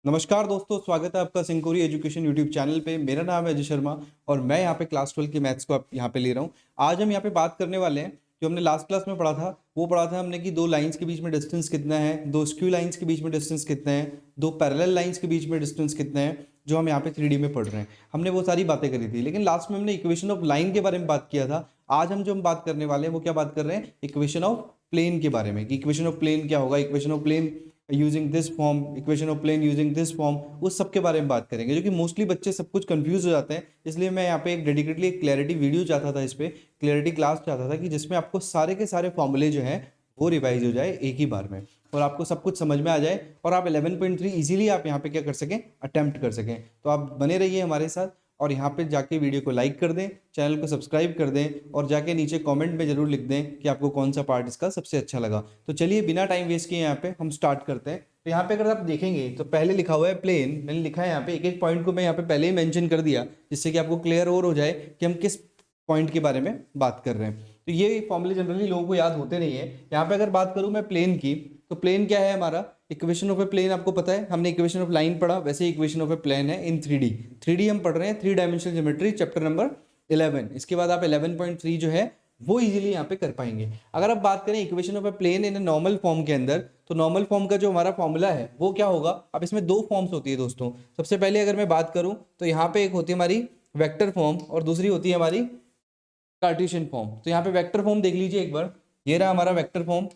नमस्कार दोस्तों, स्वागत है आपका सिंकोरी एजुकेशन यूट्यूब चैनल पे। मेरा नाम है अजय शर्मा और मैं यहाँ पे क्लास 12 की मैथ्स को आप यहाँ पे ले रहा हूँ। आज हम यहाँ पे बात करने वाले हैं जो हमने लास्ट क्लास में पढ़ा था। वो पढ़ा था हमने कि दो लाइंस के बीच में डिस्टेंस कितना है, दो स्क्यू लाइंस के बीच में डिस्टेंस कितना है, दो पैरेलल लाइंस के बीच में डिस्टेंस कितना है, जो हम यहाँ पे 3D में पढ़ रहे हैं। हमने वो सारी बातें करी थी, लेकिन लास्ट में हमने इक्वेशन ऑफ लाइन के बारे में बात किया था। आज हम जो हम बात करने वाले हैं वो क्या बात कर रहे हैं, इक्वेशन ऑफ प्लेन के बारे में, कि इक्वेशन ऑफ प्लेन क्या होगा, equation of plane using this form, equation of plane using this form, उस सब के बारे में बात करेंगे। जो कि मोस्टली बच्चे सब कुछ कंफ्यूज हो जाते हैं, इसलिए मैं यहाँ पे एक डेडिकेटली एक क्लैरिटी वीडियो चाहता था, इस पे क्लैरिटी क्लास चाहता था कि जिसमें आपको सारे के सारे फॉर्मूले जो हैं वो रिवाइज हो जाए एक ही बार में और आपको सब कुछ समझ में आ जाए और आप 11.3 इजीली आप यहाँ पे क्या कर सकें, अटेम्प्ट कर सकें। तो आप बने रहिए हमारे साथ और यहाँ पे जाके वीडियो को लाइक कर दें, चैनल को सब्सक्राइब कर दें और जाके नीचे कमेंट में जरूर लिख दें कि आपको कौन सा पार्ट इसका सबसे अच्छा लगा। तो चलिए बिना टाइम वेस्ट किए यहाँ पे हम स्टार्ट करते हैं। तो यहाँ पे अगर आप देखेंगे तो पहले लिखा हुआ है प्लेन, मैंने लिखा है यहाँ पे एक एक पॉइंट को मैं यहाँ पे पहले ही मेंशन कर दिया, जिससे कि आपको क्लियर और हो जाए कि हम किस पॉइंट के बारे में बात कर रहे हैं। तो ये फॉर्मूले जनरली लोगों को याद होते नहीं है। यहाँ पे अगर बात करूँ मैं प्लेन की, तो प्लेन क्या है हमारा, इक्वेशन ऑफ ए प्लेन आपको पता है, हमने इक्वेशन ऑफ लाइन पढ़ा, वैसे इक्वेशन ऑफ ए प्लेन है इन 3D। 3D हम पढ़ रहे हैं, 3 डायमेंशनल ज्योमेट्री, चैप्टर नंबर 11। इसके बाद आप 11.3 जो है वो इजीली यहाँ पे कर पाएंगे। अगर आप बात करें equation of a plane in normal form के अंदर, तो नॉर्मल फॉर्म का जो हमारा फॉर्मूला है वो क्या होगा। अब इसमें दो फॉर्म्स होती है दोस्तों। सबसे पहले अगर मैं बात करूं तो यहाँ पे एक होती है हमारी वेक्टर फॉर्म और दूसरी होती है हमारी कार्टेशियन फॉर्म। तो यहाँ पे वेक्टर फॉर्म देख लीजिए एक बार, ये रहा हमारा वेक्टर फॉर्म।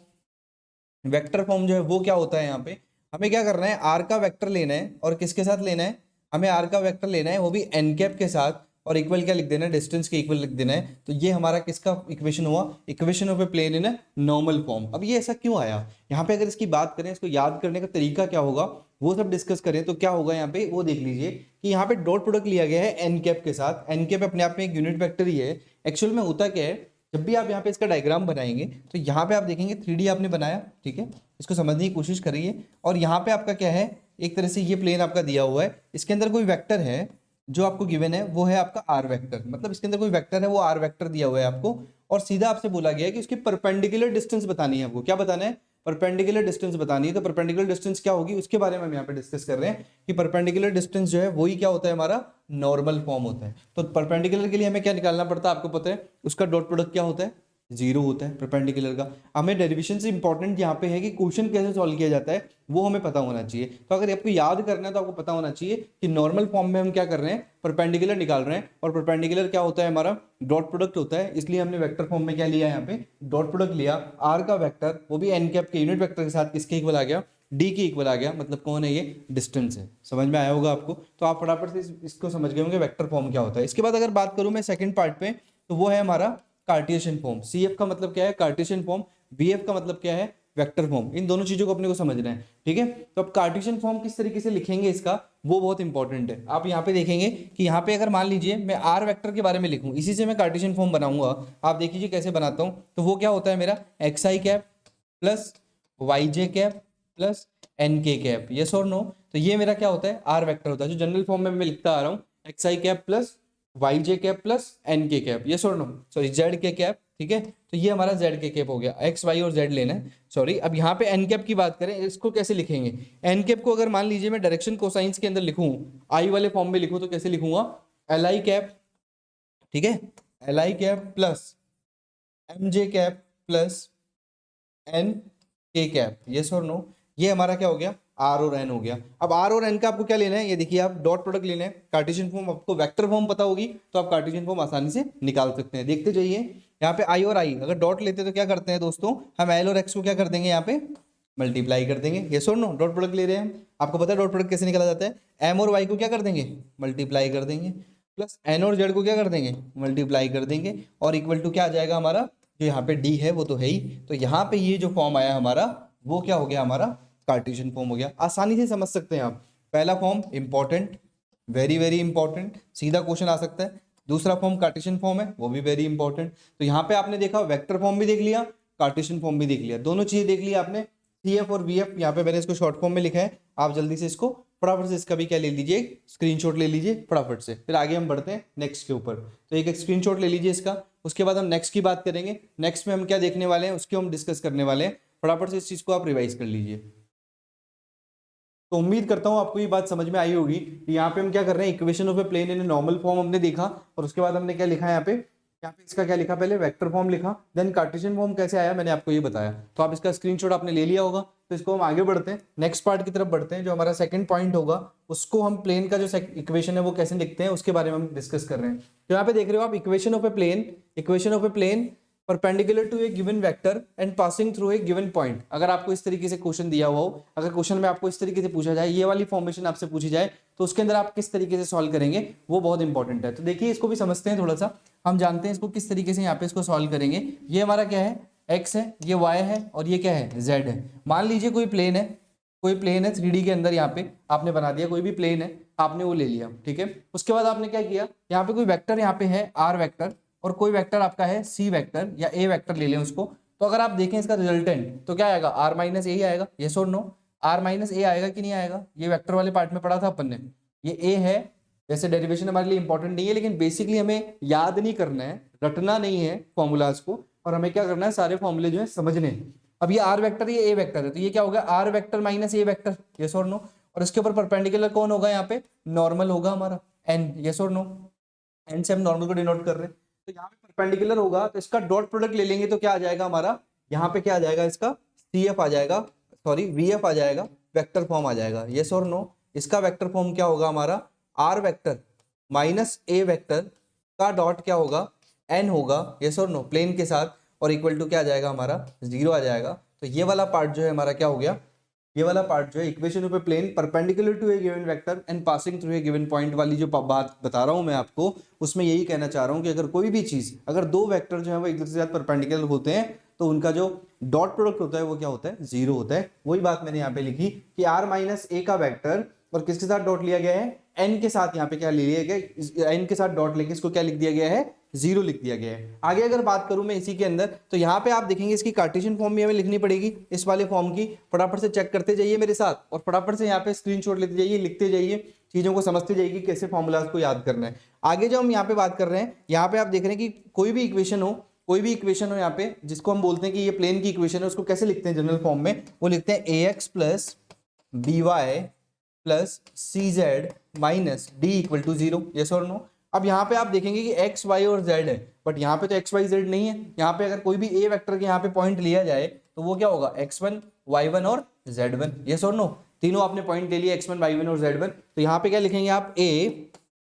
वेक्टर फॉर्म जो है वो क्या होता है, यहाँ पे हमें क्या करना है, आर का वेक्टर लेना है और किसके साथ लेना है, हमें आर का वेक्टर लेना है वो भी एन कैप के साथ, और इक्वल क्या लिख देना है, डिस्टेंस के इक्वल लिख देना है। तो ये हमारा किसका इक्वेशन हुआ, equation of a plane in normal form. अब ये ऐसा क्यों आया यहाँ पे, अगर इसकी बात करें, इसको याद करने का तरीका क्या होगा वो सब डिस्कस करें तो क्या होगा यहाँ पे वो देख लीजिए कि यहाँ पे डॉट प्रोडक्ट लिया गया है एन कैप के साथ। एन कैप अपने आप में एक यूनिट वेक्टर ही है। एक्चुअल में होता क्या है, जब भी आप यहाँ पे इसका डायग्राम बनाएंगे तो यहाँ पे आप देखेंगे 3D आपने बनाया, ठीक है, इसको समझने की कोशिश करिए। और यहाँ पे आपका क्या है, एक तरह से ये प्लेन आपका दिया हुआ है, इसके अंदर कोई वेक्टर है जो आपको गिवन है, वो है आपका आर वेक्टर। मतलब इसके अंदर कोई वेक्टर है, वो आर वेक्टर दिया हुआ है आपको, और सीधा आपसे बोला गया है कि उसकी परपेंडिकुलर डिस्टेंस बतानी है। आपको क्या बताना है, परपेंडिकुलर डिस्टेंस बतानी है। तो परपेंडिकुलर डिस्टेंस क्या होगी उसके बारे में हम यहाँ पे डिस्कस कर रहे हैं कि परपेंडिकुलर डिस्टेंस जो है वही क्या होता है, हमारा नॉर्मल फॉर्म होता है। तो परपेंडिकुलर के लिए हमें क्या निकालना पड़ता है आपको पता है, उसका डॉट प्रोडक्ट क्या होता है, जीरो होता है परपेंडिकुलर का। हमें डेरिवेशन से इंपॉर्टेंट यहाँ पे है कि क्वेश्चन कैसे सॉल्व किया जाता है वो हमें पता होना चाहिए। तो अगर आपको याद करना है तो आपको पता होना चाहिए कि नॉर्मल फॉर्म में हम क्या कर रहे हैं, परपेंडिकुलर निकाल रहे हैं, और परपेंडिकुलर क्या होता है, हमारा डॉट प्रोडक्ट होता है। इसलिए हमने वेक्टर फॉर्म में क्या लिया, यहाँ पे डॉट प्रोडक्ट लिया, आर का वेक्टर वो भी एन कैप के यूनिट वेक्टर के साथ किसके इक्वल आ गया, डी के इक्वल आ गया। मतलब कौन है ये, डिस्टेंस है। समझ में आया होगा आपको, तो आप फटाफट से इसको समझ गए होंगे वेक्टर फॉर्म क्या होता है। इसके बाद अगर बात करूं मैं सेकंड पार्ट पे, तो वो है हमारा कार्टेशियन फॉर्म। सीएफ का मतलब क्या है, कार्टेशियन फॉर्म। वीएफ का मतलब क्या है, वेक्टर फॉर्म। इन दोनों चीजों को अपने को समझना है, ठीक है। तो अब कार्टेशियन फॉर्म किस तरीके से लिखेंगे इसका, वो बहुत इंपॉर्टेंट है। आप यहाँ पे देखेंगे कि यहाँ पे अगर मान लीजिए मैं आर वेक्टर के बारे में लिखूं, इसी से मैं कार्टेशियन फॉर्म बनाऊंगा। आप देख लीजिए कैसे बनाता हूँ। तो वो क्या होता है मेरा, एक्स आई कैप प्लस वाई जे cap plus N K cap, yes और नो। तो ये मेरा क्या होता है, आर वेक्टर होता है, जो जनरल फॉर्म में मैं लिखता आ रहा हूँ, एक्स आई कैप प्लस वाई जे cap plus N K cap, yes और नो, सॉरी जेड के कैप, ठीक है। तो ये हमारा जेड के कैप हो गया, एक्स वाई और जेड लेना है, सॉरी। अब यहाँ पे एन कैप की बात करें, इसको कैसे लिखेंगे, एन कैप को अगर मान लीजिए मैं डायरेक्शन कोसाइंस के अंदर लिखूं, आई वाले फॉर्म में लिखूं, तो कैसे लिखूंगा, एल आई कैप, ठीक है, L I cap plus M J cap plus N K cap, yes और नो। ये हमारा क्या हो गया, आर और एन हो गया। अब आर और एन का आपको क्या लेना है, ये देखिए आप डॉट प्रोडक्ट लेना है। कार्टेशियन फॉर्म आपको वेक्टर फॉर्म पता होगी तो आप कार्टेशियन फॉर्म आसानी से निकाल सकते हैं। देखते जाइए यहाँ पे आई और आई अगर डॉट लेते हैं तो क्या करते हैं दोस्तों, हम एल और एक्स को क्या कर देंगे, यहाँ पे मल्टीप्लाई कर देंगे, यस और नो। डॉट प्रोडक्ट ले रहे हैं हम, आपको पता है डॉट प्रोडक्ट कैसे निकाला जाता है, एम और वाई को क्या कर देंगे, मल्टीप्लाई कर देंगे, प्लस एन और जेड को क्या कर देंगे, मल्टीप्लाई कर देंगे, और इक्वल टू क्या आ जाएगा हमारा, जो यहाँ पे डी है वो तो है ही। तो यहाँ पे ये जो फॉर्म आया हमारा वो क्या हो गया, हमारा कार्टेशियन फॉर्म हो गया। आसानी से समझ सकते हैं आप। पहला form important, very very important, सीधा क्वेश्चन आ सकता है। दूसरा फॉर्म कार्टेशियन फॉर्म है, वो भी वेरी इंपॉर्टेंट। तो यहाँ पे आपने देखा वेक्टर फॉर्म भी देख लिया, कार्टेशियन फॉर्म भी देख लिया, दोनों चीजें देख लिया आपने। सी एफ और वी एफ यहाँ पे मैंने इसको शॉर्ट फॉर्म में लिखा है, आप जल्दी से इसको फटाफट से इसका भी क्या ले लीजिए, स्क्रीनशॉट ले लीजिए फटाफट से, फिर आगे हम बढ़ते हैं नेक्स्ट के ऊपर। तो एक स्क्रीनशॉट ले लीजिए इसका, उसके बाद हम नेक्स्ट की बात करेंगे। नेक्स्ट में हम क्या देखने वाले हैं उसको हम डिस्कस करने वाले हैं। फटाफट से इस चीज को आप रिवाइज कर लीजिए। तो उम्मीद करता हूँ आपको ये बात समझ में आई होगी कि यहाँ पे हम क्या कर रहे हैं, equation of a plane in normal form हमने देखा, और उसके बाद हमने क्या लिखा है यहाँ पे इसका क्या लिखा, पहले वेक्टर फॉर्म लिखा, देन कार्टेशियन फॉर्म कैसे आया मैंने आपको ये बताया। तो आप इसका स्क्रीनशॉट आपने ले लिया होगा। तो इसको हम आगे बढ़ते हैं, नेक्स्ट पार्ट की तरफ बढ़ते हैं। जो हमारा सेकंड पॉइंट होगा उसको हम प्लेन का जो इक्वेशन है वो कैसे लिखते हैं उसके बारे में हम डिस्कस कर रहे हैं। तो यहाँ पे देख रहे हो आप equation of a plane perpendicular to a given vector and passing through a given point. अगर आपको इस तरीके से क्वेश्चन दिया हुआ हो, अगर क्वेश्चन में आपको इस तरीके से पूछा जाए, ये वाली फॉर्मेशन आपसे पूछी जाए, तो उसके अंदर आप किस तरीके से सॉल्व करेंगे वो बहुत इंपॉर्टेंट है। तो देखिए इसको भी समझते हैं थोड़ा सा, हम जानते हैं इसको किस तरीके से यहाँ पे इसको सॉल्व करेंगे। ये हमारा क्या है, x है, ये y है और ये क्या है, z है। मान लीजिए कोई प्लेन है 3D के अंदर, यहाँ पे आपने बना दिया, कोई भी प्लेन है आपने वो ले लिया, ठीक है। उसके बाद आपने क्या किया, यहाँ पे कोई वेक्टर यहाँ पे है r वेक्टर, और कोई वेक्टर आपका है c वेक्टर या a वेक्टर ले लें उसको। तो अगर आप देखें इसका रिजल्टेंट तो क्या आएगा, r माइनस ए ही आएगा, यस और नो। r माइनस ए आएगा कि नहीं आएगा, ये वेक्टर वाले पार्ट में पढ़ा था अपन ने, ये a है। वैसे डेरिवेशन हमारे लिए इंपॉर्टेंट नहीं है, लेकिन बेसिकली हमें याद नहीं करना है, रटना नहीं है फॉर्मूलाज को, और हमें क्या करना है, सारे फॉर्मूले जो है समझने हैं। अब ये r वेक्टर, ये a वेक्टर है, तो ये क्या होगा, r vector minus a vector, yes और नो। और इसके ऊपर परपेंडिकुलर कौन होगा, यहाँ पे नॉर्मल होगा हमारा n, यस और नो। n से हम नॉर्मल को डिनोट कर रहे हैं, तो यहाँ पे परपेंडिकुलर होगा, तो इसका डॉट प्रोडक्ट ले लेंगे तो क्या आ जाएगा हमारा, यहाँ पे क्या आ जाएगा, इसका CF आ जाएगा, सॉरी VF आ जाएगा, वेक्टर फॉर्म आ जाएगा, यस और नो। इसका वेक्टर फॉर्म क्या होगा हमारा, r vector minus a vector का डॉट क्या होगा, n होगा, यस और नो, प्लेन के साथ, और इक्वल टू क्या आ जाएगा हमारा, 0 आ जाएगा। तो ये वाला पार्ट जो है हमारा क्या हो गया, ये वाला पार्ट जो है equation of a plane perpendicular to a given vector and passing through a given point वाली जो बात बता रहा हूं मैं आपको, उसमें यही कहना चाह रहा हूं कि अगर कोई भी चीज, अगर दो वेक्टर जो है वो एक दूसरे के साथ परपेंडिकुलर होते हैं तो उनका जो डॉट प्रोडक्ट होता है वो क्या होता है, 0 होता है। वही बात मैंने यहाँ पे लिखी कि r माइनस ए का वेक्टर और किसके साथ डॉट लिया गया है, n के साथ, यहाँ पे क्या ले लिया गया, n के साथ डॉट लेके इसको क्या लिख दिया गया है, 0 लिख दिया गया है। आगे अगर बात करूं मैं इसी के अंदर, तो यहाँ पे आप देखेंगे इसकी कार्टेशियन फॉर्म भी हमें लिखनी पड़ेगी, इस वाले फॉर्म की। फटाफट से चेक करते जाइए मेरे साथ, और फटाफट से यहाँ पे स्क्रीनशॉट लेते जाइए, लिखते जाइए, चीजों को समझते जाइए कि कैसे फॉर्मूलाज को याद करना है। आगे जो हम यहाँ पे बात कर रहे हैं, यहाँ पे आप देख रहे हैं कि कोई भी इक्वेशन हो यहाँ पे, जिसको हम बोलते हैं कि ये प्लेन की इक्वेशन है, उसको कैसे लिखते हैं जनरल फॉर्म में, वो लिखते हैं ax plus by plus cz minus d equal to 0, yes और नो। अब यहाँ पे आप देखेंगे कि x y और z है, बट यहाँ पे तो x y z नहीं है। यहाँ पे अगर कोई भी a वेक्टर के यहाँ पे पॉइंट लिया जाए तो वो क्या होगा, x1 y1 और z1, यस और नो। तीनों आपने पॉइंट ले लिया, x1 y1 और z1, तो यहाँ पे क्या लिखेंगे आप, a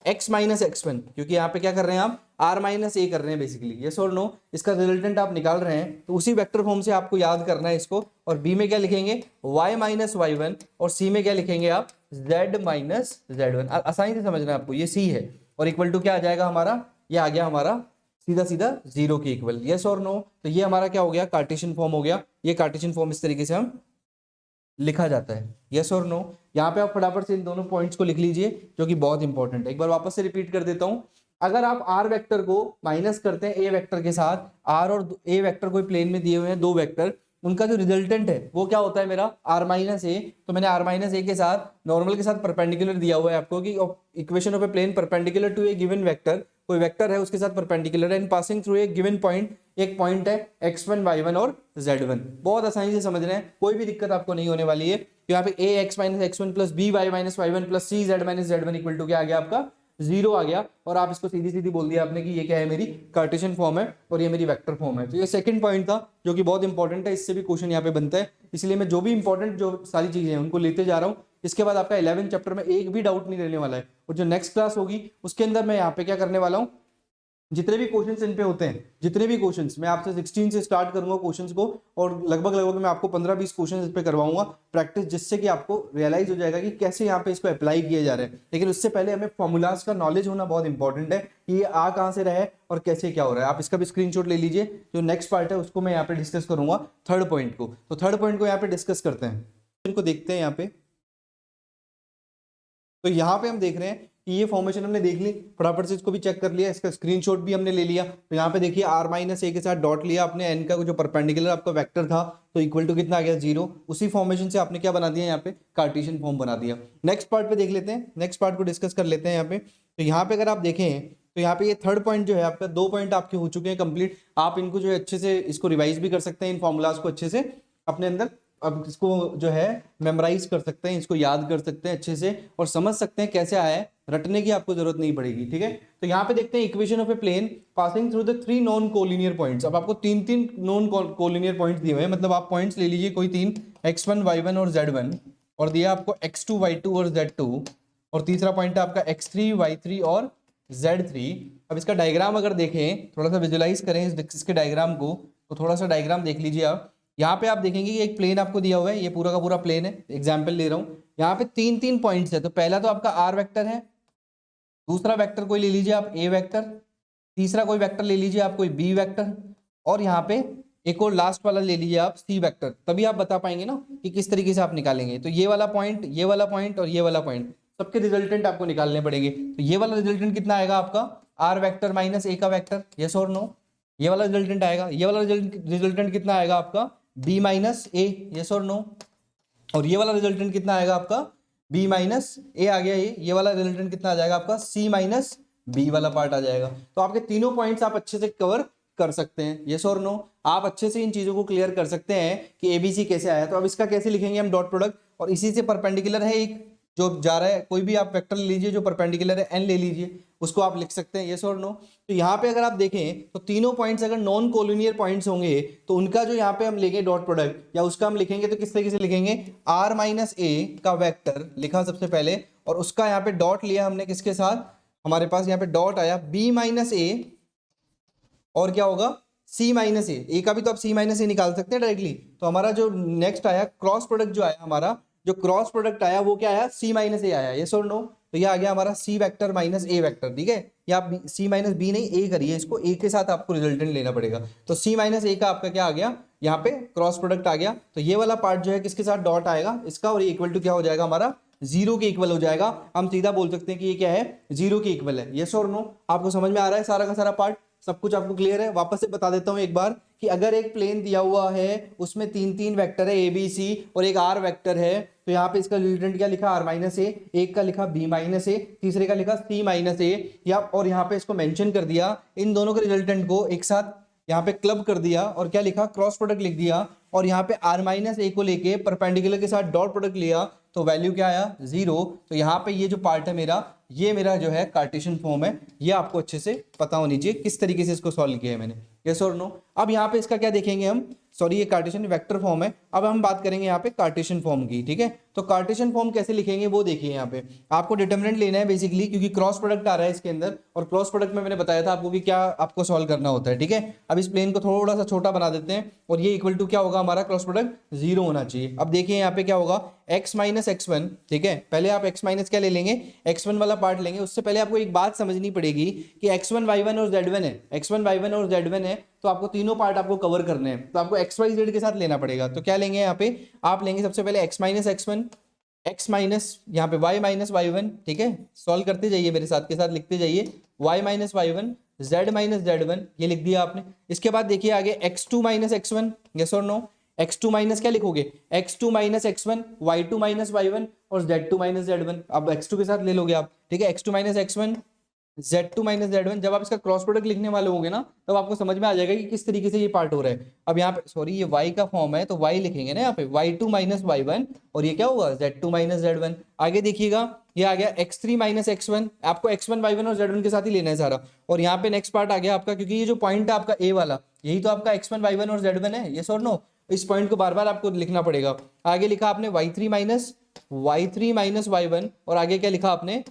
x माइनस x1, क्योंकि यहाँ पे क्या कर रहे हैं आप, r माइनस a कर रहे हैं बेसिकली, यस और नो। इसका रिजल्टेंट आप निकाल रहे हैं, तो उसी वेक्टर फॉर्म से आपको याद करना है इसको। और b में क्या लिखेंगे, y माइनस y1, और c में क्या लिखेंगे आप, z माइनस z1। आसानी से समझना है आपको, ये c है, और इक्वल टू क्या आ जाएगा हमारा, ये आ गया हमारा सीधा सीधा 0 के इक्वल, यस और नो। तो ये हमारा क्या हो गया, कार्टेशियन फॉर्म हो गया। ये कार्टेशियन फॉर्म इस तरीके से हम लिखा जाता है, यस और नो। यहाँ पे आप फटाफट से इन दोनों पॉइंट्स को लिख लीजिए, जो कि बहुत इंपॉर्टेंट है। एक बार वापस से रिपीट कर देता हूँ, अगर आप r वेक्टर को माइनस करते हैं a वेक्टर के साथ, r और a वेक्टर कोई प्लेन में दिए हुए हैं दो वेक्टर, उनका जो रिजल्टेंट है वो क्या होता है मेरा, r माइनस ए। तो मैंने r माइनस ए के साथ नॉर्मल के साथ परपेंडिकुलर दिया हुआ है आपको कि equation of a plane perpendicular to a given vector, कोई वेक्टर है उसके साथ perpendicular and passing through a given point, एक पॉइंट है x1 y1 और z1। बहुत आसानी से समझ रहे हैं, कोई भी दिक्कत आपको नहीं होने वाली है। तो यहाँ पे a x minus x1 plus b y minus y1 plus c z minus z1 equal to क्या आ गया आपका, 0 आ गया। और आप इसको सीधी सीधी बोल दिया आपने कि ये क्या है, मेरी कार्टेशियन फॉर्म है और ये मेरी वेक्टर फॉर्म है। तो ये सेकंड पॉइंट था जो कि बहुत इंपॉर्टेंट है, इससे भी क्वेश्चन यहाँ पे बनता है, इसलिए मैं जो भी इंपॉर्टेंट जो सारी चीजें हैं उनको लेते जा रहा हूँ। इसके बाद आपका 11 चैप्टर में एक भी डाउट नहीं रहने वाला है, और जो नेक्स्ट क्लास होगी उसके अंदर मैं यहाँ पे क्या करने वाला हूँ, जितने भी क्वेश्चंस इन पे होते हैं, जितने भी क्वेश्चंस मैं आपसे 16 से स्टार्ट करूंगा क्वेश्चंस को, और लगभग मैं आपको 15-20 क्वेश्चंस इस पे करवाऊंगा प्रैक्टिस, जिससे कि आपको रियलाइज हो जाएगा कि कैसे यहाँ पे इसको अप्लाई किए जा रहे हैं। लेकिन उससे पहले हमें फॉर्मूलाज का नॉलेज होना बहुत इंपॉर्टेंट है कि ये आ कहाँ से रहा है और कैसे क्या हो रहा है। आप इसका भी स्क्रीनशॉट ले लीजिए। जो नेक्स्ट पार्ट है उसको मैं यहाँ पे डिस्कस करूंगा, थर्ड पॉइंट को। तो थर्ड पॉइंट को यहाँ पे डिस्कस करते हैं, इनको देखते हैं यहाँ पे। तो यहाँ पे हम देख रहे हैं कि ये फॉर्मेशन हमने देख ली, फटाफट से इसको भी चेक कर लिया, इसका स्क्रीनशॉट भी हमने ले लिया। तो यहाँ पे देखिए r माइनस ए के साथ डॉट लिया आपने, n का जो परपेंडिकुलर आपका वेक्टर था तो इक्वल टू कितना आ गया, 0। उसी फॉर्मेशन से आपने क्या बना दिया, यहाँ पे कार्टेशियन फॉर्म बना दिया। नेक्स्ट पार्ट पे देख लेते हैं, नेक्स्ट पार्ट को डिस्कस कर लेते हैं यहाँ पे। तो यहाँ पे अगर आप देखें तो यहाँ पे ये थर्ड पॉइंट जो है आपका, 2 पॉइंट आपके हो चुके हैं कंप्लीट। आप इनको जो है अच्छे से इसको रिवाइज भी कर सकते हैं, इन फॉर्मूलाज को अच्छे से अपने अंदर अब इसको जो है मेमोराइज कर सकते हैं, इसको याद कर सकते हैं अच्छे से और समझ सकते हैं कैसे आया है, रटने की आपको जरूरत नहीं पड़ेगी। ठीक है, तो यहाँ पे देखते हैं equation of a plane passing through the 3 non collinear points. अब आपको 3 नॉन कोलिनियर पॉइंट्स दिए हुए हैं, मतलब आप पॉइंट्स ले लीजिए कोई 3, x1 y1 और z1, और दिया आपको x2 y2 और z2, और तीसरा पॉइंट है आपका x3 y3 और z3। अब इसका डायग्राम अगर देखें, थोड़ा सा विजुलाइज करें इसके डायग्राम को, तो थोड़ा सा डायग्राम देख लीजिए आप। यहाँ पे आप देखेंगे कि एक प्लेन आपको दिया हुआ है, ये पूरा का पूरा प्लेन है, एग्जाम्पल ले रहा हूँ। यहाँ पे 3 पॉइंट्स है, तो पहला तो आपका r वेक्टर है, दूसरा वेक्टर कोई ले लीजिए आप a वेक्टर, तीसरा कोई वेक्टर ले लीजिए आप कोई b वेक्टर, और यहाँ पे एक और लास्ट वाला ले लीजिए आप c वेक्टर। तभी आप बता पाएंगे ना कि किस तरीके से आप निकालेंगे। तो ये वाला पॉइंट, ये वाला पॉइंट और ये वाला पॉइंट, सबके रिजल्टेंट आपको निकालने पड़ेंगे। तो ये वाला रिजल्टेंट कितना आएगा आपका, r वेक्टर माइनस a का वेक्टर, यस और नो। ये वाला रिजल्टेंट आएगा, ये वाला रिजल्टेंट कितना आएगा आपका b माइनस a, यस और नो। और ये वाला रिजल्टेंट कितना आएगा आपका b माइनस a आ गया, ये वाला रिजल्टेंट कितना आ जाएगा आपका c माइनस b वाला पार्ट आ जाएगा। तो आपके तीनों पॉइंट्स आप अच्छे से कवर कर सकते हैं, यस और नो। आप अच्छे से इन चीजों को क्लियर कर सकते हैं कि एबीसी कैसे आया। तो अब इसका कैसे लिखेंगे हम डॉट प्रोडक्ट, और इसी से परपेंडिकुलर है एक जो जा रहा है, कोई भी आप वेक्टर ले लीजिए जो परपेंडिकुलर है, n ले लीजिए, उसको आप लिख सकते हैं, यस और नो। तो यहाँ पे अगर आप देखें तो तीनों पॉइंट्स अगर नॉन कोलिनियर पॉइंट्स होंगे तो उनका जो यहाँ पे हम लेंगे डॉट प्रोडक्ट या उसका हम लिखेंगे तो किस तरीके से लिखेंगे, r माइनस a का वेक्टर लिखा सबसे पहले, और उसका यहाँ पे डॉट लिया हमने किसके साथ, हमारे पास यहाँ पे डॉट आया b माइनस a, और क्या होगा c माइनस a का भी तो आप c माइनस a निकाल सकते हैं डायरेक्टली। तो हमारा जो नेक्स्ट आया क्रॉस प्रोडक्ट जो आया, हमारा जो क्रॉस प्रोडक्ट आया वो क्या आया, c माइनस a आया, यस और नो। तो ये आ गया हमारा c vector minus a vector, ठीक है। या आप c माइनस b नहीं a करिए, इसको a के साथ आपको रिजल्टेंट लेना पड़ेगा। तो c माइनस a का आपका क्या आ गया, यहाँ पे क्रॉस प्रोडक्ट आ गया। तो ये वाला पार्ट जो है किसके साथ डॉट आएगा इसका, और ये इक्वल टू क्या हो जाएगा हमारा, 0 के इक्वल हो जाएगा। हम सीधा बोल सकते हैं कि ये क्या है, 0 के इक्वल है, यस और नो। आपको समझ में आ रहा है सारा का सारा पार्ट, सब कुछ आपको क्लियर है। वापस से बता देता हूं एक बार कि अगर एक प्लेन दिया हुआ है उसमें 3 वेक्टर है ए बी सी और एक आर वेक्टर है, तो यहाँ पे इसका रिजल्टेंट क्या लिखा, आर माइनस ए, एक का लिखा बी माइनस ए, तीसरे का लिखा सी माइनस ए, या और यहाँ पे इसको मेंशन कर दिया, इन दोनों के रिजल्टेंट को एक साथ यहाँ पे क्लब कर दिया और क्या लिखा, क्रॉस प्रोडक्ट लिख दिया, और यहाँ पे आर माइनस ए को लेके परपेंडिकुलर के साथ डॉट प्रोडक्ट लिया, तो वैल्यू क्या आया, 0। तो यहाँ पे ये जो पार्ट है मेरा, ये मेरा जो है कार्टेशियन फॉर्म है। ये आपको अच्छे से पता होनी चाहिए किस तरीके से इसको सॉल्व किया है मैंने, यस और नो। अब यहाँ पे इसका क्या देखेंगे हम, सॉरी ये कार्टेशियन वेक्टर फॉर्म है। अब हम बात करेंगे यहाँ पे कार्टेशियन फॉर्म की, ठीक है। तो कार्टेशियन फॉर्म कैसे लिखेंगे वो देखिए, यहाँ पे आपको डिटरमिनेंट लेना है बेसिकली, क्योंकि क्रॉस प्रोडक्ट आ रहा है इसके अंदर, और क्रॉस प्रोडक्ट में मैंने बताया था आपको कि क्या आपको सॉल्व करना होता है, ठीक है। अब इस प्लेन को थोड़ा सा छोटा बना देते हैं, और ये इक्वल टू क्या होगा हमारा, क्रॉस प्रोडक्ट 0 होना चाहिए। अब देखिए यहाँ पे क्या होगा, x माइनस x1, ठीक है। पहले आप x माइनस क्या ले लेंगे, x1 वाला पार्ट लेंगे। उससे पहले आपको एक बात समझनी पड़ेगी कि x1 y1 और z1 है, x1 y1 और z1 है, तो आपको तीनों पार्ट आपको कवर करने हैं, तो आपको x y z के साथ लेना पड़ेगा। तो क्या लेंगे यहाँ पे, आप लेंगे सबसे पहले x minus x1, x minus यहाँ पे y माइनस y1, ठीक है। सॉल्व करते जाइए मेरे साथ के साथ, लिखते जाइए y minus y1, z minus z1, ये लिख दिया आपने। इसके बाद देखिए आगे x2 माइनस x1, यस और नो। x2 माइनस क्या लिखोगे, x2 minus x1, y2 minus y1 और z2 माइनस z1। अब x2 के साथ ले लोगे आप, ठीक है। x2 minus x1, z2 minus z1। जब आप इसका क्रॉस प्रोडक्ट लिखने वाले होंगे ना, तब आपको समझ में आ जाएगा कि किस तरीके से ये पार्ट हो रहा है। अब यहाँ पे सॉरी ये y का फॉर्म है, तो y लिखेंगे ना यहाँ पे, y2 माइनस y1, और ये क्या होगा, z2 माइनस z1। आगे देखिएगा ये आ गया x3 माइनस x1, आपको x1 y1 और z1 के साथ ही लेना है सारा। और यहाँ पे नेक्स्ट पार्ट आ गया आपका, क्योंकि ये जो पॉइंट है आपका a वाला, यही तो आपका x1 y1 और z1 है, यस और नो। इस पॉइंट को बार बार आपको लिखना पड़ेगा। आगे लिखा आपने y3 माइनस y1, और आगे क्या लिखा आपने,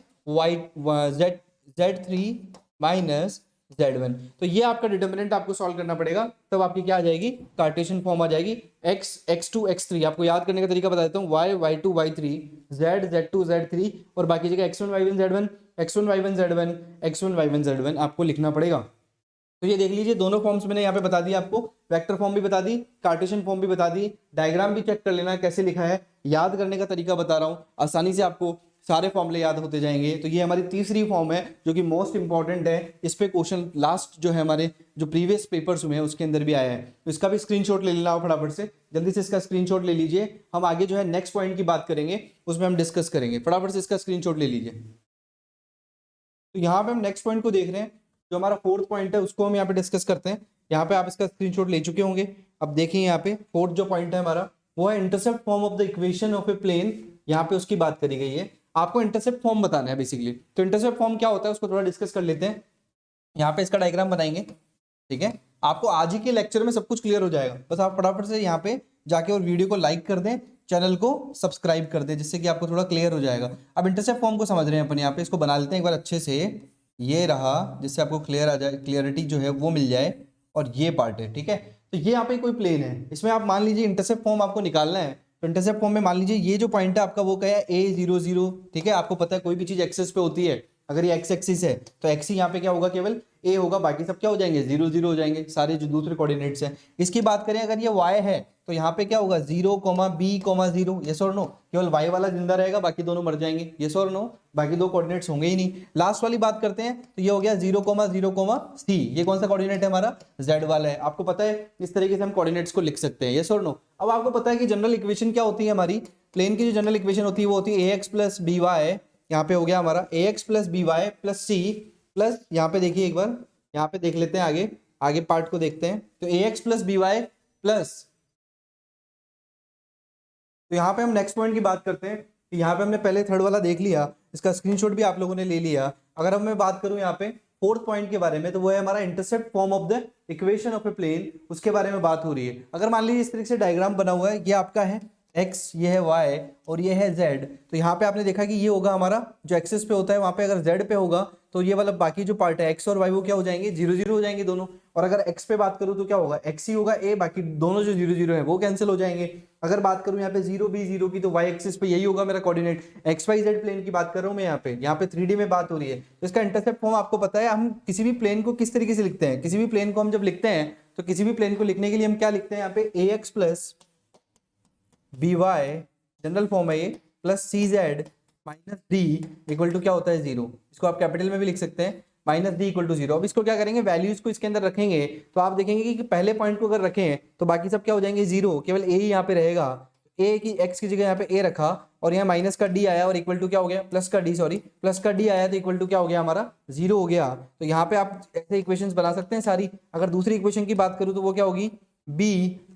z3 माइनस z1। तो ये आपका डिटर्मिनेंट आपको सॉल्व करना पड़ेगा, तब आपकी क्या आ जाएगी, कार्टेशियन फॉर्म आ जाएगी। x x2 x3, आपको याद करने का तरीका बता देता हूँ, y y2 y3, z z2 z3, और बाकी जगह x1 y1 z1, x1 y1 z1, x1 y1 z1 आपको लिखना पड़ेगा। तो ये देख लीजिए दोनों फॉर्म्स मैंने यहाँ पे बता दिया आपको, वेक्टर फॉर्म भी बता दी, कार्टेशियन फॉर्म भी बता दी, डायग्राम भी चेक कर लेना कैसे लिखा है, याद करने का तरीका बता रहा हूँ, आसानी से आपको सारे फॉर्मूले याद होते जाएंगे। तो ये हमारी तीसरी फॉर्म है जो कि मोस्ट इंपॉर्टेंट है। इस पे क्वेश्चन लास्ट जो है हमारे जो प्रीवियस पेपर्स हुए हैं उसके अंदर भी आया है, तो इसका भी स्क्रीनशॉट ले लेना फटाफट से, जल्दी से इसका स्क्रीनशॉट ले लीजिए। हम आगे जो है नेक्स्ट पॉइंट की बात करेंगे, उसमें हम डिस्कस करेंगे, फटाफट से इसका स्क्रीनशॉट ले लीजिए। तो यहाँ पे हम नेक्स्ट पॉइंट को देख रहे हैं, जो हमारा फोर्थ पॉइंट है उसको हम यहाँ पे डिस्कस करते हैं। यहाँ पे आप इसका स्क्रीनशॉट ले चुके होंगे। अब देखिए यहाँ पे फोर्थ जो पॉइंट है हमारा वो है intercept form of the equation of a plane, यहाँ पे उसकी बात करी गई है। आपको इंटरसेप्ट फॉर्म बताना है बेसिकली। तो इंटरसेप्ट फॉर्म क्या होता है उसको थोड़ा डिस्कस कर लेते हैं। यहाँ पे इसका डायग्राम बनाएंगे, ठीक है। आपको आज ही के लेक्चर में सब कुछ क्लियर हो जाएगा, बस आप फटाफट से यहाँ पे जाके और वीडियो को लाइक कर दें, चैनल को सब्सक्राइब कर दें, जिससे कि आपको थोड़ा क्लियर हो जाएगा। अब इंटरसेप्ट फॉर्म को समझ रहे हैं अपन, यहाँ पे इसको बना लेते हैं एक बार अच्छे से। ये रहा, जिससे आपको क्लियर आ जाए, क्लियरिटी जो है वो मिल जाए। और ये पार्ट है, ठीक है। तो ये यहाँ पे कोई प्लेन है, इसमें आप मान लीजिए इंटरसेप्ट फॉर्म आपको निकालना है। तो इंटरसेप्ट फॉर्म में मान लीजिए ये जो पॉइंट है आपका वो क्या है, A00, ठीक है। आपको पता है कोई भी चीज एक्सेस पे होती है, अगर ये एक्स एक्सिस है तो एक्स यहाँ पे क्या होगा, केवल ए होगा, बाकी सब क्या हो जाएंगे, 0 0 हो जाएंगे, सारे जो दूसरे कोऑर्डिनेट्स हैं। इसकी बात करें अगर ये y है तो यहाँ पे क्या होगा, 0, B, 0, यस और नो। केवल y वाला जिंदा रहेगा, बाकी दोनों मर जाएंगे, यस और नो। बाकी दो कोऑर्डिनेट्स होंगे ही नहीं। लास्ट वाली बात करते हैं, तो ये हो गया 0, 0, C। ये कौन सा कोऑर्डिनेट है हमारा, z वाला है। आपको पता है इस तरीके से हम कोऑर्डिनेट्स को लिख सकते हैं, यस और नो। अब आपको पता है कि जनरल इक्वेशन क्या होती है हमारी, प्लेन की जो जनरल इक्वेशन होती है वो होती है ax प्लस बी वाई। यहाँ पे हो गया हमारा ax plus B Y plus C plus, यहाँ पे देखिए एक बार, यहाँ पे देख लेते हैं, आगे पार्ट को देखते हैं। तो ax plus B Y plus, तो यहाँ पे हम नेक्स्ट पॉइंट की बात करते हैं। कि यहाँ पे हमने पहले थर्ड वाला देख लिया, इसका स्क्रीनशॉट भी आप लोगों ने ले लिया। अगर अब मैं बात करूँ यहाँ पे फोर्थ पॉइंट के बारे में, तो वो है हमारा intercept form of the equation of a plane, उसके बारे में बात हो रही है। अगर मान लीजिए इस तरीके से डायग्राम बना हुआ है, ये आपका है x, ये है y और ये है z। तो यहाँ पे आपने देखा कि ये होगा हमारा जो एक्सिस पे होता है, वहां पे अगर z पे होगा तो ये वाला बाकी जो पार्ट है x और y वो क्या हो जाएंगे, 0 0 हो जाएंगे दोनों। और अगर x पे बात करूँ तो क्या होगा, x ही होगा a, बाकी दोनों जो 0 0 है वो कैंसिल हो जाएंगे। अगर बात करूँ यहाँ पे 0 b 0 की, तो y एक्सिस पे यही होगा मेरा coordinate. x y z plane की बात कर रहा हूँ मैं यहाँ पे 3D में बात हो रही है। तो इसका इंटरसेप्ट फॉर्म आपको पता है, हम किसी भी प्लेन को किस तरीके से लिखते हैं, किसी भी प्लेन को हम जब लिखते हैं तो किसी भी प्लेन को लिखने के लिए हम क्या लिखते हैं, यहाँ पे ax plus B Y, general form है ये, plus C Z minus D equal to क्या होता है, 0। इसको आप कैपिटल में भी लिख सकते हैं, माइनस डी इक्वल टू 0। अब इसको क्या करेंगे, वैल्यूज को इसके अंदर रखेंगे, तो आप देखेंगे कि पहले पॉइंट को अगर रखें तो बाकी सब क्या हो जाएंगे, 0, केवल ए ही यहाँ पे रहेगा। ए की एक्स की जगह यहाँ पे ए रखा, और यहाँ माइनस का डी आया और इक्वल टू क्या हो गया, प्लस का डी, सॉरी प्लस का डी आया तो इक्वल टू क्या हो गया हमारा, 0 हो गया। तो यहाँ पे आप ऐसे इक्वेशंस बना सकते हैं सारी। अगर दूसरी इक्वेशन की बात करूँ तो वो क्या होगी, b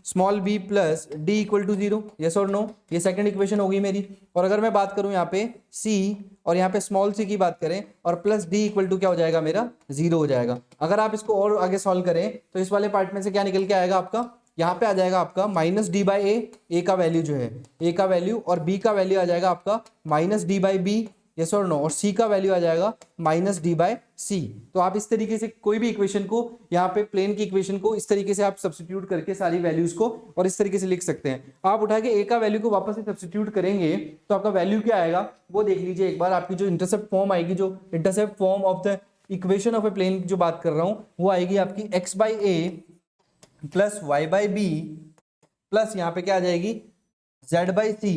small b plus D equal to 0, yes और नो। ये सेकंड इक्वेशन होगी मेरी। और अगर मैं बात करूं यहाँ पे c और यहाँ पे स्मॉल c की बात करें, और प्लस d इक्वल टू क्या हो जाएगा मेरा, 0 हो जाएगा। अगर आप इसको और आगे सॉल्व करें तो इस वाले पार्ट में से क्या निकल के आएगा आपका, यहाँ पे आ जाएगा आपका माइनस डी बाई ए का वैल्यू जो है, ए का वैल्यू, और बी का वैल्यू आ जाएगा आपका minus D by B, yes और नो, और सी का वैल्यू आ जाएगा माइनस डी बाई सी। तो आप इस तरीके से कोई भी इक्वेशन को, यहाँ पे प्लेन की इक्वेशन को इस तरीके से आप सब्स्टिट्यूट करके सारी वैल्यूज को और इस तरीके से लिख सकते हैं। आप उठा के ए का वैल्यू को वापस से सब्स्टिट्यूट करेंगे तो आपका वैल्यू क्या आएगा वो देख लीजिए एक बार। आपकी जो इंटरसेप्ट फॉर्म आएगी, जो intercept form of the equation of a plane की जो बात कर रहा हूँ, वो आएगी आपकी X by A plus Y by B plus यहाँ पे क्या आ जाएगी, z by C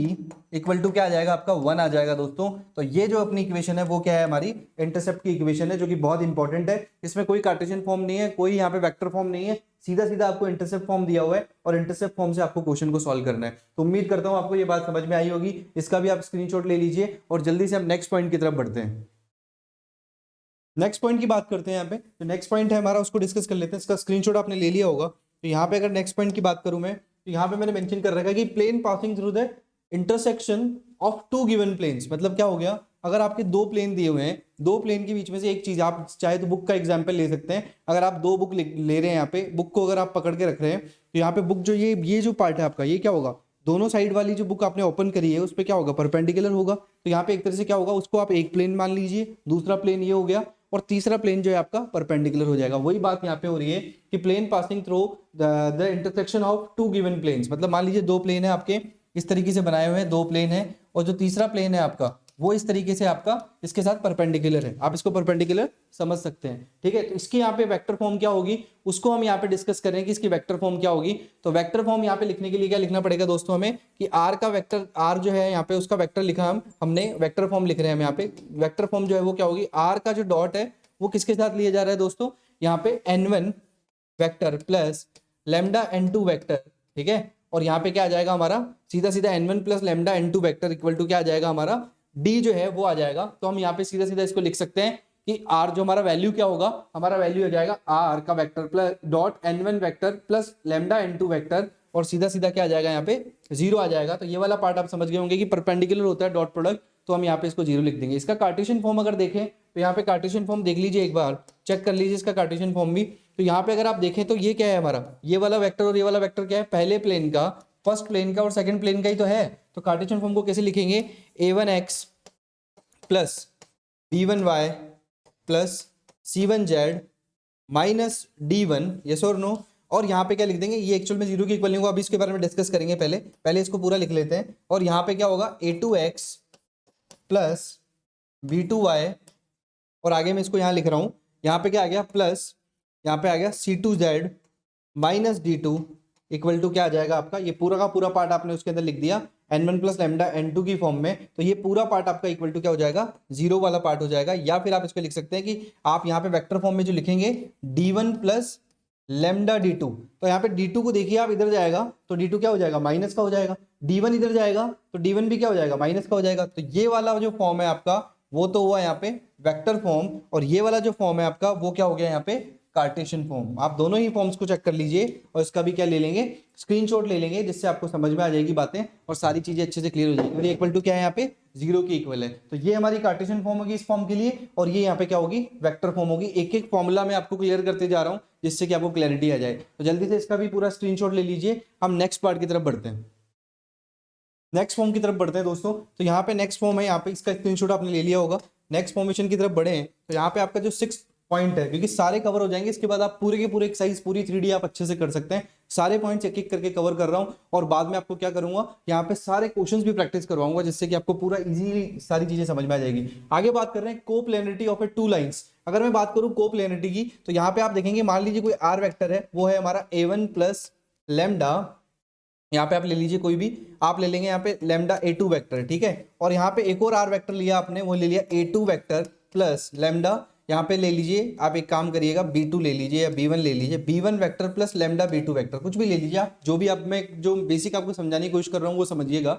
equal to क्या आ जाएगा आपका, 1 आ जाएगा दोस्तों। तो ये जो अपनी इक्वेशन है वो क्या है, हमारी इंटरसेप्ट की इक्वेशन है, जो कि बहुत इंपॉर्टेंट है। इसमें कोई कार्टेशियन फॉर्म नहीं है, कोई यहाँ पे वेक्टर फॉर्म नहीं है, सीधा सीधा आपको इंटरसेप्ट फॉर्म दिया हुआ है और इंटरसेप्ट फॉर्म से आपको क्वेश्चन को सॉल्व करना है। तो उम्मीद करता हूँ आपको ये बात समझ में आई होगी। इसका भी आप स्क्रीनशॉट ले लीजिए और जल्दी से हम नेक्स्ट पॉइंट की तरफ बढ़ते हैं। नेक्स्ट पॉइंट की बात करते हैं। यहाँ पे जो नेक्स्ट पॉइंट है हमारा उसको डिस्कस कर लेते हैं। इसका स्क्रीनशॉट आपने ले लिया होगा। तो यहाँ पे अगर नेक्स्ट पॉइंट की बात करूं मैं, तो यहाँ पे मैंने मेंशन कर रखा है कि plane passing through the intersection of two given planes. मतलब क्या हो गया, अगर आपके दो प्लेन दिए हुए हैं, दो प्लेन के बीच में से एक चीज, आप चाहे तो बुक का एग्जांपल ले सकते हैं। अगर आप दो बुक ले रहे हैं, यहाँ पे बुक को अगर आप पकड़ के रख रहे हैं, तो यहाँ पे बुक जो ये जो पार्ट है आपका, ये क्या होगा, दोनों साइड वाली जो बुक आपने ओपन करी है उस पर क्या होगा, परपेंडिकुलर होगा। तो यहाँ पे एक तरह से क्या होगा, उसको आप एक प्लेन मान लीजिए, दूसरा प्लेन ये हो गया, और तीसरा प्लेन जो है आपका परपेंडिकुलर हो जाएगा। वही बात यहाँ पे हो रही है कि plane passing through the intersection of two given planes. मतलब मान लीजिए दो प्लेन है आपके, इस तरीके से बनाए हुए हैं, दो प्लेन है, और जो तीसरा प्लेन है आपका वो इस तरीके से आपका इसके साथ परपेंडिकुलर है। आप इसको परपेंडिकुलर समझ सकते हैं, ठीक है। तो इसकी यहाँ पे वेक्टर फॉर्म क्या होगी उसको हम यहाँ पे डिस्कस करें कि इसकी वेक्टर फॉर्म क्या होगी। तो वेक्टर फॉर्म यहाँ पे लिखने के लिए क्या लिखना पड़ेगा दोस्तों हमें, कि आर का वेक्टर, आर जो है यहाँ पे उसका वेक्टर लिखा, हमने वेक्टर फॉर्म लिख रहे हैं हम यहाँ पे। वेक्टर फॉर्म जो है वो क्या होगी, आर का जो डॉट है वो किसके साथ लिया जा रहा है दोस्तों, यहाँ पे n1 vector plus lambda n2 vector, ठीक है। और यहाँ पे क्या आ जाएगा हमारा, सीधा सीधा n1 plus lambda n2 vector equal to क्या आ जाएगा हमारा, d जो है वो आ जाएगा। तो हम यहाँ पे सीधा सीधा इसको लिख सकते हैं कि r जो हमारा वैल्यू क्या होगा, हमारा वैल्यू आ जाएगा r का vector plus dot n1 vector plus lambda n2 vector, और सीधा सीधा क्या आ जाएगा यहाँ पे 0 आ जाएगा। तो ये वाला पार्ट आप समझ गए होंगे कि परपेंडिकुलर होता है डॉट प्रोडक्ट, तो हम यहाँ पे इसको 0 लिख देंगे। इसका कार्टेशियन फॉर्म अगर देखें तो यहाँ पे कार्टेशियन फॉर्म देख लीजिए, एक बार चेक कर लीजिए इसका कार्टेशियन फॉर्म भी। तो यहाँ पे अगर आप देखें तो ये क्या है हमारा, ये वाला वेक्टर और ये वाला वेक्टर क्या है, पहले प्लेन का, फर्स्ट प्लेन का और सेकंड प्लेन का ही तो है। तो कार्टेशियन फॉर्म को कैसे लिखेंगे, a1x plus b1y plus c1z minus d1, yes और नो। और यहाँ पे क्या लिख देंगे, ये एक्चुअल में 0 के इक्वल नहीं होगा, अभी इसके बारे में डिस्कस करेंगे, पहले इसको पूरा लिख लेते हैं। और यहाँ पे क्या होगा, a2x प्लस b2y, और आगे मैं इसको यहाँ लिख रहा हूँ, यहाँ पे क्या आ गया प्लस, यहाँ पे आ गया c2z minus d2 equal to क्या आ जाएगा आपका, ये पूरा का पूरा पार्ट आपने उसके अंदर लिख दिया n1 प्लस लैम्डा n2 की फॉर्म में। तो ये पूरा पार्ट आपका इक्वल टू क्या हो जाएगा, 0 वाला पार्ट हो जाएगा। या फिर आप इसको लिख सकते हैं कि आप यहाँ पे वेक्टर फॉर्म में जो लिखेंगे d1 प्लस लैम्डा d2, तो यहाँ पे d2 को देखिए आप, इधर जाएगा तो d2 क्या हो जाएगा, माइनस का हो जाएगा, d1 इधर जाएगा तो d1 भी क्या हो जाएगा, माइनस का हो जाएगा। तो ये वाला जो फॉर्म है आपका वो तो हुआ यहाँ पे वेक्टर फॉर्म, और ये वाला जो फॉर्म है आपका वो क्या हो गया यहाँ पे कार्टेशियन फॉर्म। आप दोनों ही फॉर्म्स को चेक कर लीजिए और इसका भी क्या ले लेंगे, स्क्रीनशॉट ले लेंगे, जिससे आपको समझ में आ जाएगी बातें और सारी चीजें अच्छे से क्लियर हो जाएगी। और ये इक्वल टू क्या है यहाँ पे 0 के इक्वल है। तो ये हमारी कार्टेशियन फॉर्म होगी इस फॉर्म के लिए, और ये यहाँ पे क्या होगी, वेक्टर फॉर्म होगी। एक एक फॉर्मूला मैं आपको क्लियर करते जा रहा हूँ जिससे कि आपको क्लैरिटी आ जाए। तो जल्दी से इसका भी पूरा स्क्रीनशॉट ले लीजिए। हम नेक्स्ट पार्ट की तरफ बढ़ते हैं, नेक्स्ट फॉर्म की तरफ बढ़ते हैं दोस्तों। तो यहाँ पे नेक्स्ट फॉर्म है, यहाँ पे इसका स्क्रीनशॉट आपने ले लिया होगा। नेक्स्ट फॉर्मेशन की तरफ बढ़े हैं तो यहाँ पे आपका जो 6 पॉइंट है, क्योंकि सारे कवर हो जाएंगे, इसके बाद आप पूरे के पूरे एक्सरसाइज पूरी 3D आप अच्छे से कर सकते हैं। सारे पॉइंट्स एक एक करके कवर कर रहा हूँ, और बाद में आपको क्या करूंगा, यहाँ पे सारे क्वेश्चंस भी प्रैक्टिस करवाऊंगा, जिससे कि आपको पूरा इजीली सारी चीजें समझ में आ जाएगी। आगे बात कर रहे हैं coplanarity of A two lines. अगर मैं बात करूं कोप्लेनरिटी की, तो यहाँ पे आप देखेंगे, मान लीजिए कोई आर वेक्टर है, वो है हमारा a1 प्लस लैम्डा, यहाँ पे आप ले लीजिए कोई भी, आप ले लेंगे यहाँ पे लैम्डा a2 वेक्टर, ठीक है। और यहाँ पे एक और आर वेक्टर लिया आपने, वो ले लिया a2 वेक्टर प्लस लैम्डा, यहाँ पे ले लीजिए आप, एक काम करिएगा b2 ले लीजिए या b1 ले लीजिए, b1 vector plus lambda b2 vector, कुछ भी ले लीजिए आप, जो भी आप, मैं जो बेसिक आपको समझाने की कोशिश कर रहा हूँ वो समझिएगा।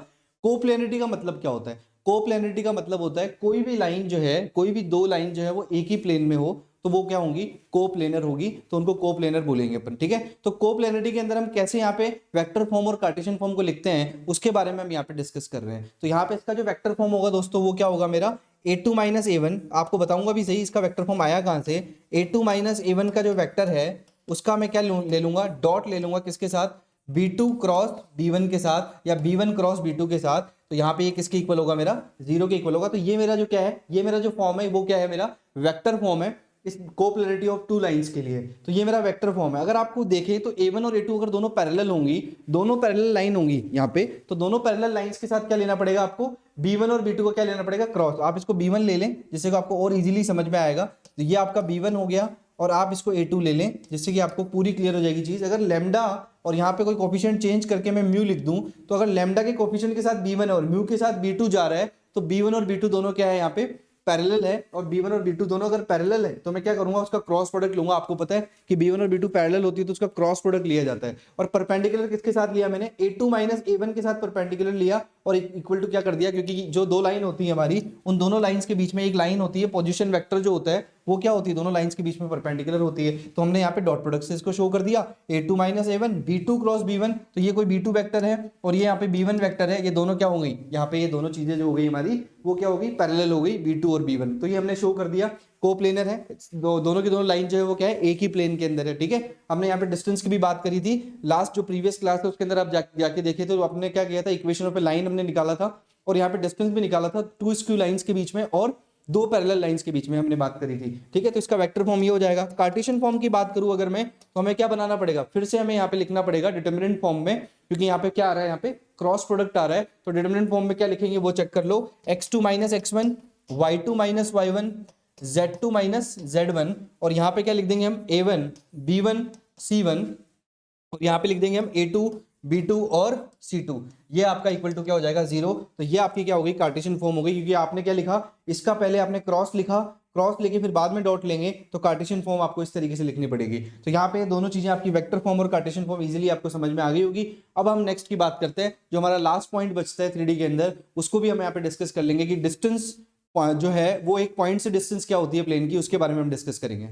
कोप्लेनरिटी का मतलब क्या होता है, कोप्लेनरिटी का मतलब होता है कोई भी लाइन जो है, कोई भी दो लाइन जो है वो एक ही प्लेन में हो तो वो क्या होंगी, कोप्लेनर होगी, तो उनको कोप्लेनर बोलेंगे अपन, ठीक है। तो कोप्लेनरिटी के अंदर हम कैसे यहाँ पे वेक्टर फॉर्म और कार्टेशियन फॉर्म को लिखते हैं उसके बारे में हम यहाँ पे डिस्कस कर रहे हैं। तो यहाँ पे इसका जो वेक्टर फॉर्म होगा दोस्तों वो क्या होगा मेरा, a2 माइनस a1, आपको बताऊंगा भी सही इसका वेक्टर फॉर्म आया कहाँ से। a2 माइनस a1 का जो वेक्टर है उसका मैं क्या ले लूंगा, डॉट ले लूंगा, किसके साथ, b2 क्रॉस b1 के साथ, या b1 क्रॉस b2 के साथ। तो यहाँ पे ये किसके इक्वल होगा, मेरा 0 के इक्वल होगा। तो ये मेरा जो क्या है, ये मेरा जो फॉर्म है वो क्या है, मेरा वेक्टर फॉर्म है इस कोप्लेनरिटी ऑफ टू लाइंस के लिए। तो ये मेरा वेक्टर फॉर्म है। अगर आपको देखें तो a1 और a2 अगर दोनों पैरेलल होंगी, दोनों पैरेलल लाइन होंगी यहाँ पे, तो दोनों पैरेलल लाइंस के साथ क्या लेना पड़ेगा आपको, b1 और b2 को क्या लेना पड़ेगा, क्रॉस। आप इसको b1 ले लें जिससे कि आपको और इजीली समझ में आएगा। तो ये आपका b1 हो गया, और आप इसको a2 ले लें जिससे कि आपको पूरी क्लियर हो जाएगी चीज। अगर लैम्डा और यहाँ पे कोई कोफिशिएंट चेंज करके मैं म्यू लिख दूं, तो अगर लैम्डा के कोफिशिएंट के साथ b1 और म्यू के साथ b2 जा रहा है, तो b1 और b2 दोनों क्या है यहाँ पे पैरेलल है, और b1 और b2 दोनों अगर पैरेलल है तो मैं क्या करूंगा, उसका क्रॉस प्रोडक्ट लूंगा। आपको पता है कि b1 और b2 पैरेलल होती है तो उसका क्रॉस प्रोडक्ट लिया जाता है। और परपेंडिकुलर किसके साथ लिया मैंने, a2 माइनस a1 के साथ परपेंडिकुलर लिया, और इक्वल टू क्या कर दिया, क्योंकि जो दो लाइन होती है हमारी, उन दोनों लाइंस के बीच में एक लाइन होती है, पोजीशन वेक्टर जो होता है वो क्या होती है, दोनों लाइंस के बीच में परपेंडिकुलर होती है। तो हमने यहाँ पे डॉट प्रोडक्ट से इसको शो कर दिया, a2 minus a1, b2 cross b1, तो ये कोई b2 वेक्टर है और ये यहाँ पे b1 वेक्टर है, ये दोनों क्या हो गई, यहाँ पे ये दोनों चीजें जो हो गई हमारी वो क्या हो गई, पैरेलल हो गई, b2 और b1। तो ये हमने शो कर दिया, कोप्लेनर है, दोनों की दोनों लाइन जो है वो क्या है, एक ही प्लेन के अंदर है, ठीक है। हमने यहाँ पे डिस्टेंस की भी बात करी थी लास्ट जो प्रीवियस क्लास था उसके अंदर, आप जाके देखे तो आपने क्या किया था, इक्वेशन ऑफ ए लाइन हमने निकाला था, और यहाँ पे डिस्टेंस भी निकाला था टू स्क्यू लाइंस के बीच में और दो पैरेलल लाइंस के बीच में हमने बात करी थी, ठीक है। तो इसका वेक्टर फॉर्म ये हो जाएगा। कार्टेशियन फॉर्म की बात करूं अगर मैं, तो हमें क्या बनाना पड़ेगा, फिर से हमें यहाँ पे लिखना पड़ेगा डिटरमिनेंट फॉर्म में, क्योंकि यहाँ पे क्या आ रहा है, यहाँ पे क्रॉस प्रोडक्ट आ रहा है। तो डिटरमिनेंट फॉर्म में क्या लिखेंगे वो चेक कर लो, x2 minus x1, y2 minus y1, z2 minus z1, और यहाँ पे क्या लिख देंगे हम, a1 b1 c1, और यहाँ पे लिख देंगे हम a2 b2 और c2। ये आपका इक्वल टू क्या हो जाएगा, 0। तो ये आपकी क्या होगी, कार्टेशियन फॉर्म हो गई, क्योंकि आपने क्या लिखा, इसका पहले आपने क्रॉस लिखा, क्रॉस लेके फिर बाद में डॉट लेंगे, तो कार्टेशियन फॉर्म आपको इस तरीके से लिखनी पड़ेगी। तो यहाँ पे दोनों चीजें आपकी वेक्टर फॉर्म और कार्टेशियन फॉर्म इजीली आपको समझ में आ गई होगी। अब हम नेक्स्ट की बात करते हैं, जो हमारा लास्ट पॉइंट बचता है 3D के अंदर, उसको भी हम यहाँ पे डिस्कस कर लेंगे कि डिस्टेंस जो है वो एक पॉइंट से डिस्टेंस क्या होती है प्लेन की, उसके बारे में हम डिस्कस करेंगे।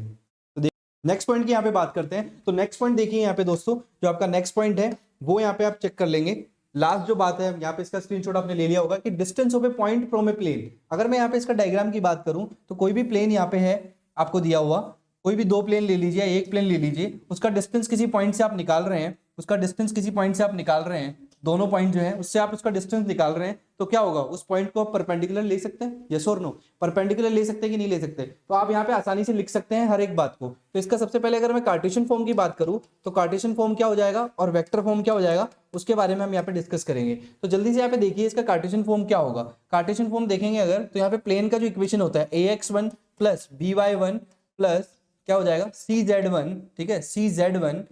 नेक्स्ट पॉइंट की यहाँ पे बात करते हैं। तो नेक्स्ट पॉइंट देखिए यहाँ पे दोस्तों, जो आपका नेक्स्ट पॉइंट है वो यहाँ पे आप चेक कर लेंगे। लास्ट जो बात है यहाँ पे, इसका स्क्रीनशॉट आपने ले लिया होगा कि distance of a point from a plane. अगर मैं यहाँ पे इसका डायग्राम की बात करूं तो कोई भी प्लेन यहाँ पे है आपको दिया हुआ, कोई भी दो प्लेन ले लीजिए, एक प्लेन ले लीजिए, उसका डिस्टेंस किसी पॉइंट से आप निकाल रहे हैं, उसका डिस्टेंस किसी पॉइंट से आप निकाल रहे हैं, दोनों पॉइंट जो है उससे आप उसका डिस्टेंस निकाल रहे हैं, तो क्या होगा, उस पॉइंट को आप परपेंडिकुलर ले सकते हैं, यस और नो? परपेंडिकुलर ले सकते हैं कि नहीं ले सकते? तो आप यहाँ पे आसानी से लिख सकते हैं हर एक बात को। तो इसका सबसे पहले अगर मैं कार्टेशियन फॉर्म की बात करूं तो कार्टेशियन फॉर्म क्या हो जाएगा और वेक्टर फॉर्म क्या हो जाएगा, उसके बारे में हम यहाँ पे डिस्कस करेंगे। तो जल्दी से यहाँ पे देखिए इसका कार्टेशियन फॉर्म क्या होगा। कार्टेशियन फॉर्म देखेंगे अगर, तो यहाँ पे प्लेन का जो इक्वेशन होता है ax1 प्लस by1 प्लस क्या हो जाएगा cz1, ठीक है, cz1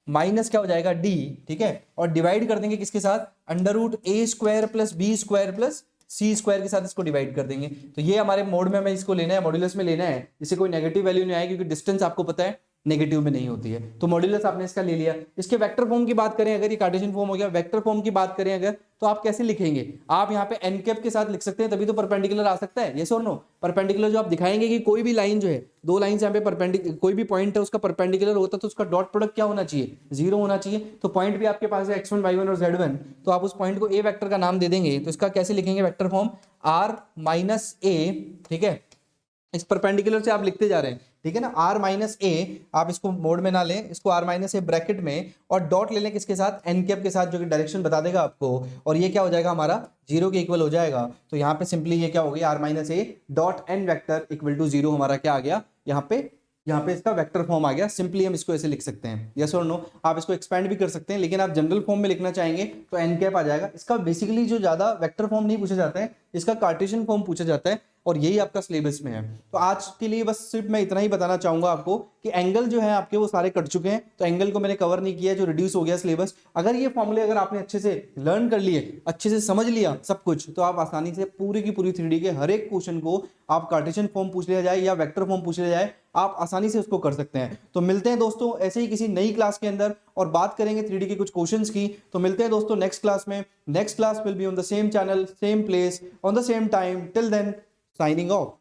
माइनस क्या हो जाएगा d, ठीक है, और डिवाइड कर देंगे किसके साथ, under root a square plus b square plus c square के साथ इसको डिवाइड कर देंगे। तो ये हमारे मोड में हमें इसको लेना है, मॉड्यूलस में लेना है, जिससे कोई नेगेटिव वैल्यू नहीं आए, क्योंकि डिस्टेंस आपको पता है नेगेटिव में नहीं होती है। तो मॉड्यूलस आपने इसका ले लिया। इसके वेक्टर फॉर्म की बात करें अगर, ये कार्टेशियन फॉर्म हो गया, वेक्टर फॉर्म की बात करें अगर, तो आप कैसे लिखेंगे, आप यहाँ पे एन कैप के साथ लिख सकते हैं, तभी तो परपेंडिकुलर आ सकता है, यस और नो? परपेंडिकुलर जो आप दिखाएंगे कि कोई भी लाइन जो है, दो लाइन यहाँ पे परपेंडिकुलर, कोई भी पॉइंट है उसका परपेंडिकुलर होता है तो उसका डॉट प्रोडक्ट क्या होना चाहिए, 0 होना चाहिए। तो पॉइंट भी आपके पास है x1 y1 और z1, तो आप उस पॉइंट को a वेक्टर का नाम दे देंगे। तो इसका कैसे लिखेंगे vector form, r minus a, ठीक है, इस परपेंडिकुलर से आप लिखते जा रहे हैं, ठीक है ना, r माइनस ए, आप इसको मोड में ना लें, इसको r माइनस ए ब्रैकेट में, और डॉट ले लें किसके साथ, एन कैप के साथ, जो कि डायरेक्शन बता देगा आपको, और ये क्या हो जाएगा हमारा 0 के इक्वल हो जाएगा। तो यहाँ पे सिंपली ये क्या हो गया, r minus A dot N vector equal to 0 हमारा क्या आ गया, यहाँ पे इसका वेक्टर फॉर्म आ गया। सिंपली हम इसको ऐसे लिख सकते हैं, यस और नो? आप इसको एक्सपेंड भी कर सकते हैं, लेकिन आप जनरल फॉर्म में लिखना चाहेंगे तो एन कैप आ जाएगा। इसका बेसिकली जो ज्यादा वेक्टर फॉर्म नहीं पूछा जाता है, इसका कार्टेशियन फॉर्म पूछा जाता है, और यही आपका सिलेबस में है। तो आज के लिए बस सिर्फ मैं इतना ही बताना चाहूंगा आपको कि एंगल जो है आपके वो सारे कट चुके हैं, तो एंगल को मैंने कवर नहीं किया, जो रिड्यूस हो गया सिलेबस। अगर ये फॉर्मूले अगर आपने अच्छे से लर्न कर लिए, अच्छे से समझ लिया सब कुछ, तो आप आसानी से पूरी की पूरी 3D के हर एक क्वेश्चन को, आप कार्टेशियन फॉर्म पूछ लिया जाए या वेक्टर फॉर्म पूछ लिया जाए, आप आसानी से उसको कर सकते हैं। तो मिलते हैं दोस्तों ऐसे ही किसी नई क्लास के अंदर, और बात करेंगे 3D के कुछ क्वेश्चंस की। तो मिलते हैं दोस्तों नेक्स्ट क्लास में। Next class will be on the same channel, same place, on the same time. Till then, signing of.